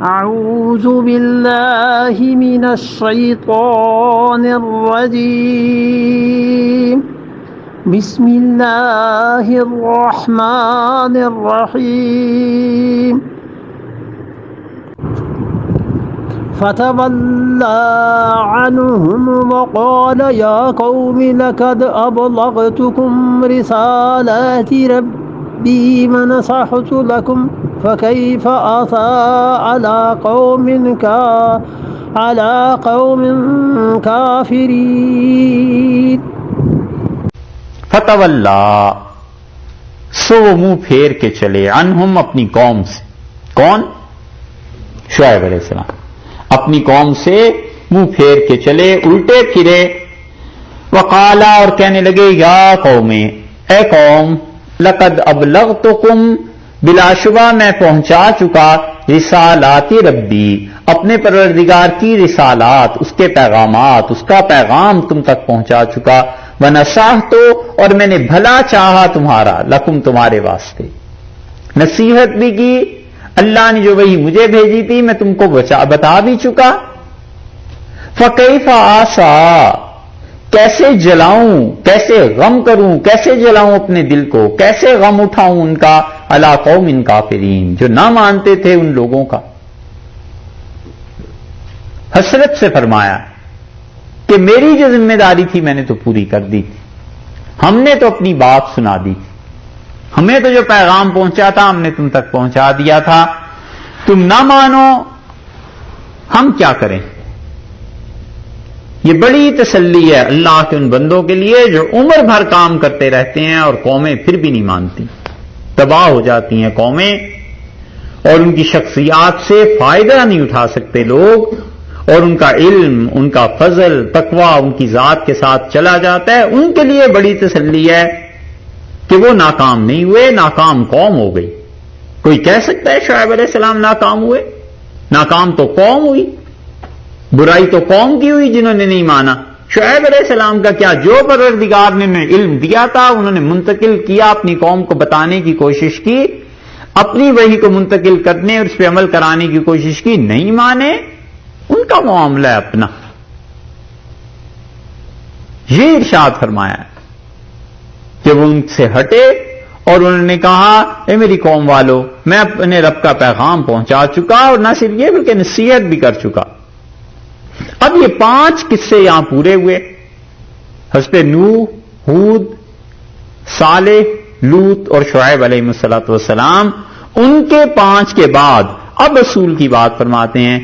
أعوذ بالله من الشيطان الرجيم بسم الله الرحمن الرحيم فتولى عنهم وقال يا قوم لقد أبلغتكم رسالات ربي ونصحت لكم فكيف آسى على قوم كافرين فتولا سو وہ منہ پھیر کے چلے عنہم اپنی قوم سے. کون؟ شعیب علیہ السلام. اپنی قوم سے منہ پھیر کے چلے، الٹے پھرے. وقالا اور کہنے لگے یا قوم، اے قوم، لقد ابلغتکم بلا شبہ میں پہنچا چکا رسالات ربی اپنے پروردگار کی رسالات، اس کے پیغامات، اس کا پیغام تم تک پہنچا چکا. ونصحت اور میں نے بھلا چاہا تمہارا، لکم تمہارے واسطے، نصیحت بھی کی. اللہ نے جو وہی مجھے بھیجی تھی میں تم کو بتا بھی چکا. فکیف آسا، کیسے جلاؤں، کیسے غم کروں، کیسے جلاؤں اپنے دل کو، کیسے غم اٹھاؤں ان کا، علی قوم کافرین، جو نہ مانتے تھے ان لوگوں کا. حسرت سے فرمایا کہ میری جو ذمہ داری تھی میں نے تو پوری کر دی تھی، ہم نے تو اپنی بات سنا دی تھی، ہمیں تو جو پیغام پہنچا تھا ہم نے تم تک پہنچا دیا تھا، تم نہ مانو، ہم کیا کریں. یہ بڑی تسلی ہے اللہ کے ان بندوں کے لیے جو عمر بھر کام کرتے رہتے ہیں اور قومیں پھر بھی نہیں مانتی، تباہ ہو جاتی ہیں قومیں، اور ان کی شخصیات سے فائدہ نہیں اٹھا سکتے لوگ، اور ان کا علم، ان کا فضل، تقوی ان کی ذات کے ساتھ چلا جاتا ہے. ان کے لیے بڑی تسلی ہے کہ وہ ناکام نہیں ہوئے، ناکام قوم ہو گئی. کوئی کہہ سکتا ہے شعیب علیہ السلام ناکام ہوئے؟ ناکام تو قوم ہوئی، برائی تو قوم کی ہوئی جنہوں نے نہیں مانا. شعیب علیہ السلام کا کیا، جو پروردگار نے انہیں علم دیا تھا انہوں نے منتقل کیا، اپنی قوم کو بتانے کی کوشش کی، اپنی وحی کو منتقل کرنے اور اس پہ عمل کرانے کی کوشش کی، نہیں مانے، ان کا معاملہ ہے اپنا. یہ ارشاد فرمایا ہے کہ وہ ان سے ہٹے اور انہوں نے کہا اے میری قوم والو، میں اپنے رب کا پیغام پہنچا چکا، اور نہ صرف یہ بلکہ نصیحت بھی کر چکا. اب یہ 5 قصے یہاں پورے ہوئے، حضرت نوح، ہود، صالح، لوط اور شعیب علیہ الصلوۃ والسلام. ان کے 5 کے بعد اب رسول کی بات فرماتے ہیں